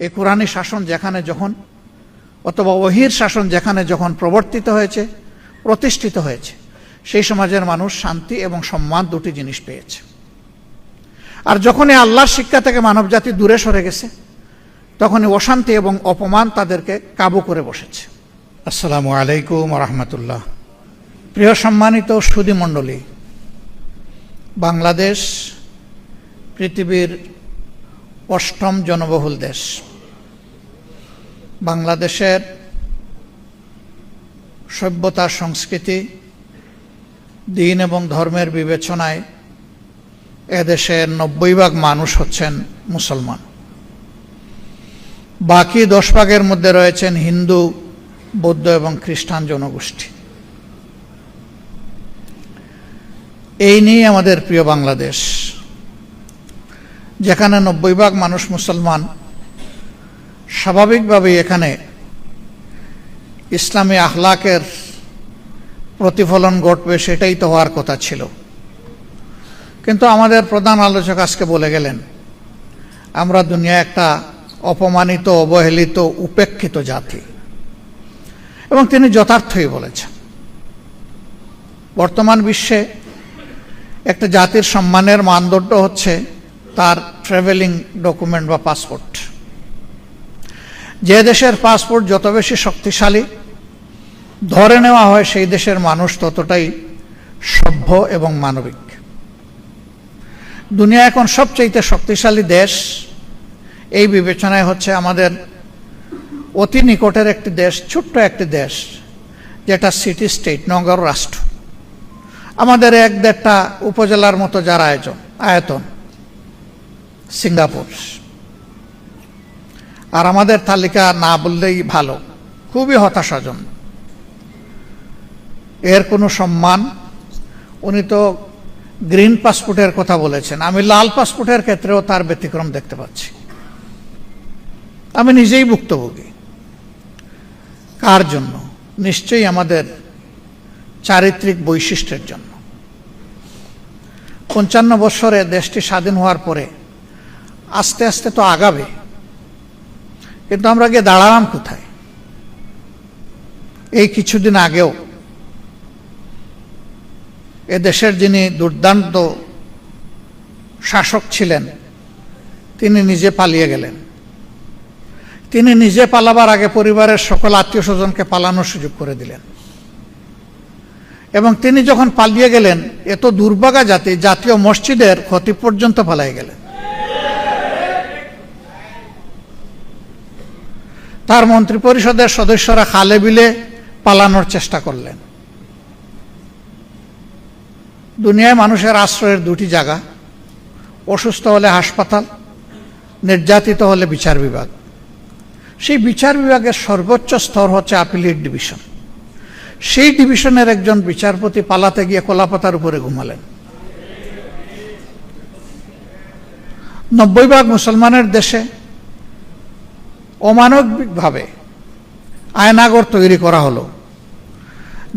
এই কোরআনী শাসন যেখানে যখন অথবা ওহীর শাসন যেখানে যখন প্রবর্তিত হয়েছে, প্রতিষ্ঠিত হয়েছে, সেই সমাজের মানুষ শান্তি এবং সম্মান দুটি জিনিস পেয়েছে। আর যখনই আল্লাহর শিক্ষা থেকে মানবজাতি দূরে সরে গেছে, তখনই অশান্তি এবং অপমান তাদেরকে কাবু করে বসেছে। আসসালামু আলাইকুম ওয়া রাহমাতুল্লাহ। প্রিয় সম্মানিত সুধী মণ্ডলী, বাংলাদেশ পৃথিবীর 8ম জনবহুল দেশ। বাংলাদেশের সভ্যতা, সংস্কৃতি, দিন এবং ধর্মের বিবেচনায় এদেশের 90% মানুষ হচ্ছেন মুসলমান। বাকি 10% মধ্যে রয়েছেন হিন্দু, বৌদ্ধ এবং খ্রিস্টান জনগোষ্ঠী। এই নিয়ে আমাদের প্রিয় বাংলাদেশ, যেখানে 90% মানুষ মুসলমান, স্বাভাবিকভাবেই এখানে ইসলামী আখলাকের প্রতিফলন ঘটবে, সেটাই তো হওয়ার কথা ছিল। কিন্তু আমাদের প্রধান আলোচক আজকে বলে গেলেন, আমরা দুনিয়া একটা অপমানিত, অবহেলিত, উপেক্ষিত জাতি, এবং তিনি যথার্থই বলেছেন। বর্তমান বিশ্বে একটা জাতির সম্মানের মানদণ্ড হচ্ছে তার ট্রাভেলিং ডকুমেন্ট বা পাসপোর্ট। যে দেশের পাসপোর্ট যত বেশি শক্তিশালী ধরে নেওয়া হয়, সেই দেশের মানুষ ততটাই সভ্য এবং মানবিক। দুনিয়া এখন সবচেয়ে শক্তিশালী দেশ এই বিবেচনায় হচ্ছে আমাদের অতি নিকটের একটি দেশ, ছোট্ট একটি দেশ, যেটা সিটি স্টেট, নগর রাষ্ট্র। আমাদের 1-1.5টা উপজেলার মতো যার আয়তন, সিঙ্গাপুর। আর আমাদের তালিকা না বললেই ভালো, খুবই হতাশাজনক। এর কোনো সম্মান, উনি তো গ্রিন পাসপোর্টের কথা বলেছেন, আমি লাল পাসপোর্টের ক্ষেত্রেও তার ব্যতিক্রম দেখতে পাচ্ছি। আমি নিজেই ভুক্তভোগী। কার জন্য? নিশ্চয়ই আমাদের চারিত্রিক বৈশিষ্ট্যের জন্য। 55 বছরে দেশটি স্বাধীন হওয়ার পরে আস্তে আস্তে তো আগাবে, কিন্তু আমরা গিয়ে দাঁড়ালাম কোথায়? এই কিছুদিন আগেও এ দেশের যিনি দুর্দান্ত শাসক ছিলেন, তিনি নিজে পালিয়ে গেলেন। তিনি নিজে পালাবার আগে পরিবারের সকল আত্মীয় স্বজনকে পালানোর সুযোগ করে দিলেন। এবং তিনি যখন পালিয়ে গেলেন, এত দুর্ভাগা জাতি, জাতীয় মসজিদের ক্ষতি পর্যন্ত পালিয়ে গেলেন। তার মন্ত্রী পরিষদের সদস্যরা খালে বিলে পালানোর চেষ্টা করলেন। দুনিয়ায় মানুষের আশ্রয়ের 2টি জায়গা, অসুস্থ হলে হাসপাতাল, নির্যাতিত হলে বিচার বিভাগ। সেই বিচার বিভাগের সর্বোচ্চ স্তর হচ্ছে আপিলেট ডিভিশন। সেই ডিভিশনের একজন বিচারপতি পালাতে গিয়ে কলাপাতার উপরে ঘুমালেন। 90% মুসলমানের দেশে অমানবিকভাবে আয়নাগর তৈরি করা হলো।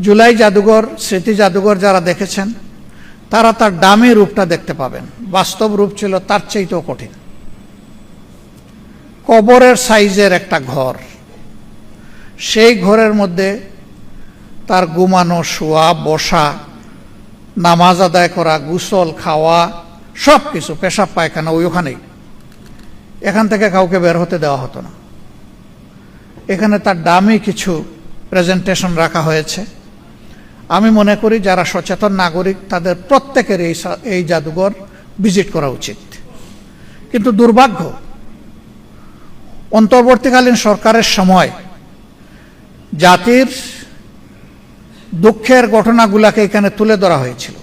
জুলাই জাদুঘর, স্মৃতি জাদুঘর যারা দেখেছেন, তারা তার দামি রূপটা দেখতে পাবেন। বাস্তব রূপ ছিল তার চাইতেও কঠিন। কবরের সাইজের একটা ঘর, সেই ঘরের মধ্যে তার ঘুমানো, শোয়া, বসা, নামাজ আদায় করা, গোসল, খাওয়া, সব কিছু, পেশাব পায়খানা ওইখানেই। এখান থেকে কাউকে বের হতে দেওয়া হতো না। এখানে তার দামি কিছু প্রেজেন্টেশন রাখা হয়েছে। আমি মনে করি যারা সচেতন নাগরিক, তাদের প্রত্যেকের এই জাদুঘর ভিজিট করা উচিত। কিন্তু দুর্ভাগ্য, অন্তর্বর্তীকালীন সরকারের সময় জাতির দুঃখের ঘটনাগুলাকে এখানে তুলে ধরা হয়েছিল।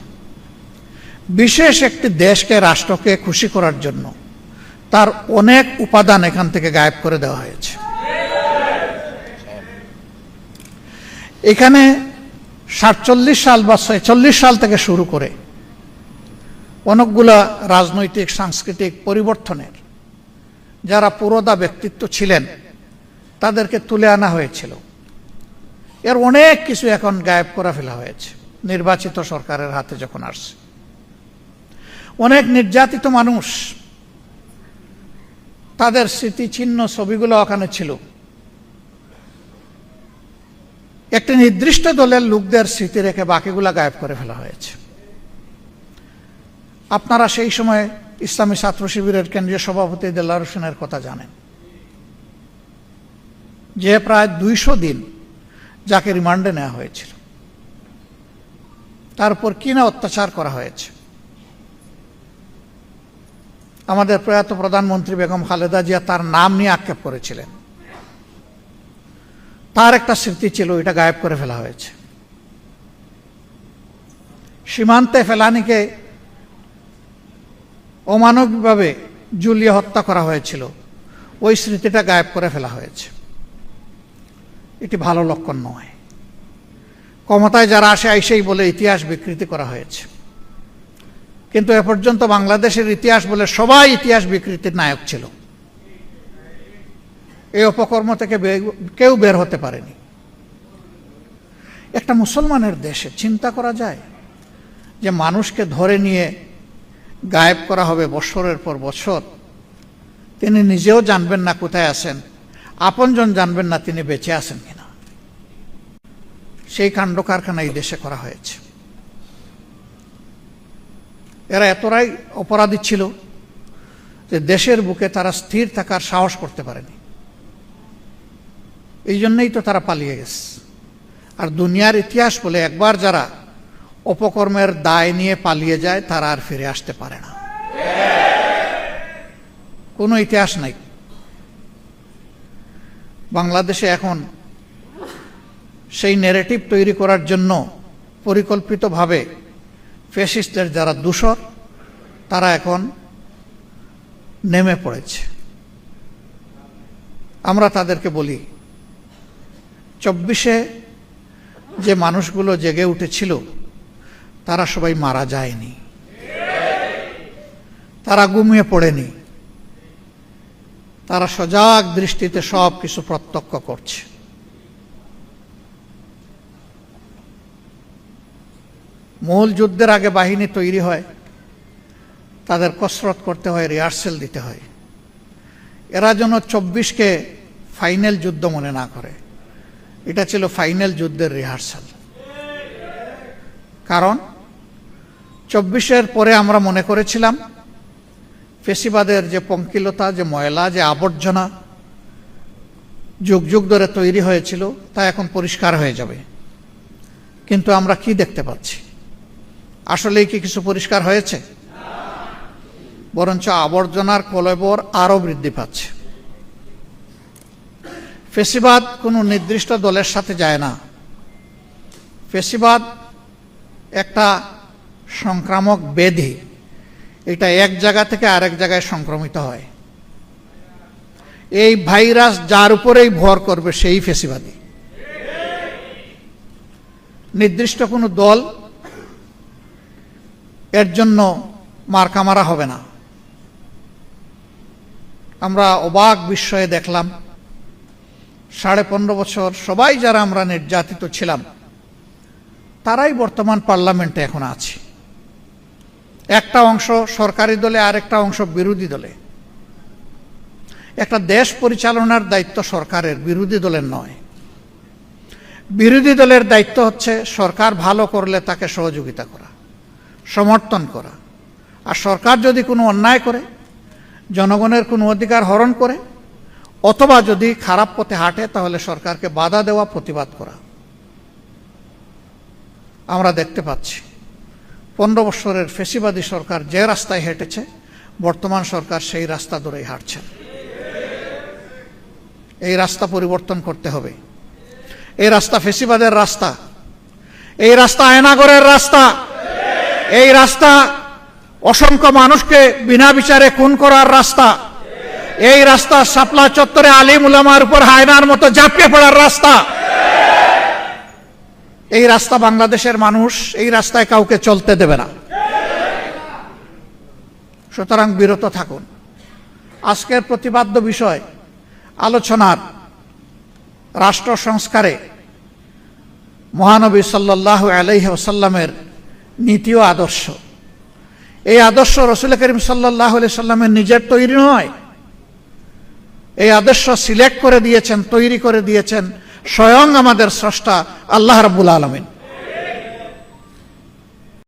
বিশেষ একটি দেশকে, রাষ্ট্রকে খুশি করার জন্য তার অনেক উপাদান এখান থেকে গায়েব করে দেওয়া হয়েছে। এখানে 47 সাল বা 46 সাল থেকে শুরু করে অনেকগুলা রাজনৈতিক, সাংস্কৃতিক পরিবর্তনের যারা পুরোদা ব্যক্তিত্ব ছিলেন, তাদেরকে তুলে আনা হয়েছিল। এর অনেক কিছু এখন গায়েব করে ফেলা হয়েছে নির্বাচিত সরকারের হাতে যখন আসছে। অনেক নির্যাতিত মানুষ তাদের স্মৃতিচিহ্ন ছবিগুলো ওখানে ছিল। একটি নির্দিষ্ট দলের লোকদের স্মৃতি রেখে বাকিগুলা গায়েব করে ফেলা হয়েছে। আপনারা সেই সময় ইসলামী ছাত্র শিবিরের কেন্দ্রীয় সভাপতি দেলোয়ার হোসেনের কথা জানেন, যে প্রায় 200 দিন যাকে রিমান্ডে নেওয়া হয়েছিল, তার উপর কি না অত্যাচার করা হয়েছে। আমাদের প্রয়াত প্রধানমন্ত্রী বেগম খালেদা জিয়া তার নাম নিয়ে আক্ষেপ করেছিলেন, তার একটা স্মৃতি ছিল, এটা গায়েব করে ফেলা হয়েছে। সীমান্তে ফেলানিকে অমানবিকভাবে ঝুলিয়ে হত্যা করা হয়েছিল, ওই স্মৃতিটা গায়েব করে ফেলা হয়েছে। এটি ভালো লক্ষণ নয়। ক্ষমতায় যারা আসে আইসেই বলে ইতিহাস বিকৃতি করা হয়েছে, কিন্তু এ পর্যন্ত বাংলাদেশের ইতিহাস বলে সবাই ইতিহাস বিকৃতির নায়ক ছিল। এই অপকর্ম থেকে কেউ বের হতে পারেনি। একটা মুসলমানের দেশে চিন্তা করা যায় যে মানুষকে ধরে নিয়ে গায়েব করা হবে বছরের পর বছর, তিনি নিজেও জানবেন না কোথায় আছেন, আপনজন জানবেন না তিনি বেঁচে আছেন কিনা। সেই কাণ্ড কারখানা এই দেশে করা হয়েছে। এরা এতটাই অপরাধী ছিল যে দেশের বুকে তারা স্থির থাকার সাহস করতে পারেনি। এই জন্যই তো তারা পালিয়ে গেছে। আর দুনিয়ার ইতিহাস বলে একবার যারা অপকর্মের দায় নিয়ে পালিয়ে যায় তারা আর ফিরে আসতে পারে না। কোনো ইতিহাস নাই। বাংলাদেশে এখন সেই ন্যারেটিভ তৈরি করার জন্য পরিকল্পিতভাবে ফ্যাসিস্টদের যারা দূষর তারা এখন নেমে পড়েছে। আমরা তাদেরকে বলি, 24-এ যে মানুষগুলো জেগে উঠেছিল তারা সবাই মারা যায়নি, তারা ঘুমিয়ে পড়েনি, তারা সজাগ দৃষ্টিতে সব কিছু প্রত্যক্ষ করছে। মূল যুদ্ধের আগে বাহিনী তৈরি হয়, তাদের কসরত করতে হয়, রিহার্সেল দিতে হয়। এরা যেন 24-কে ফাইনাল যুদ্ধ মনে না করে, এটা ছিল ফাইনাল যুদ্ধের রিহার্সাল। কারণ 24-এর পরে আমরা মনে করেছিলাম ফেসিবাদের যে পঙ্কিলতা, যে ময়লা, যে আবর্জনা যুগ যুগ ধরে তৈরি হয়েছিল তা এখন পরিষ্কার হয়ে যাবে। কিন্তু আমরা কি দেখতে পাচ্ছি? আসলেই কি কিছু পরিষ্কার হয়েছে? বরঞ্চ আবর্জনার কলেবর আরো বৃদ্ধি পাচ্ছে। ফেসিবাদ কোনো নির্দিষ্ট দলের সাথে যায় না। ফেসিবাদ একটা সংক্রামক ব্যাধি, এটা এক জায়গা থেকে আরেক জায়গায় সংক্রমিত হয়। এই ভাইরাস যার উপরেই ভর করবে সেই ফেসিবাদী। নির্দিষ্ট কোনো দল এর জন্য মার্কা মারা হবে না। আমরা অবাক বিস্ময়ে দেখলাম 15.5 বছর সবাই যারা আমরা নির্যাতিত ছিলাম তারাই বর্তমান পার্লামেন্টে এখন আছে। একটা অংশ সরকারি দলে, আরেকটা অংশ বিরোধী দলে। একটা দেশ পরিচালনার দায়িত্ব সরকারের, বিরোধী দলের নয়। বিরোধী দলের দায়িত্ব হচ্ছে সরকার ভালো করলে তাকে সহযোগিতা করা, সমর্থন করা। আর সরকার যদি কোনো অন্যায় করে, জনগণের কোনো অধিকার হরণ করে, অথবা যদি খারাপ পথে হাঁটে, তাহলে সরকারকে বাধা দেওয়া, প্রতিবাদ করা। আমরা দেখতে পাচ্ছি 15 বছরের ফেসিবাদী সরকার যে রাস্তায় হেঁটেছে, বর্তমান সরকার সেই রাস্তা ধরেই হাঁটছে। এই রাস্তা পরিবর্তন করতে হবে। এই রাস্তা ফেসিবাদের রাস্তা, এই রাস্তা আয়নাগরের রাস্তা, এই রাস্তা অসংখ্য মানুষকে বিনা বিচারে খুন করার রাস্তা, এই রাস্তা শাপলা চত্বরে আলিম উলামার উপর হায়নার মতো ঝাঁপিয়ে পড়ার রাস্তা। এই রাস্তা বাংলাদেশের মানুষ এই রাস্তায় কাউকে চলতে দেবে না। সুতরাং বিরত থাকুন। আজকের প্রতিপাদ্য বিষয় আলোচনার রাষ্ট্র সংস্কারে মহানবী সাল্লাল্লাহু আলাইহি ওয়াসাল্লামের নীতি ও আদর্শ। এই আদর্শ রাসূল করিম সাল্লাল্লাহু আলাইহি ওয়াসাল্লামের নিজের তৈরি নয়, এই আদর্শ সিলেক্ট করে দিয়েছেন, তৈরি করে দিয়েছেন স্বয়ং আমাদের স্রষ্টা আল্লাহ রাব্বুল আলামিন।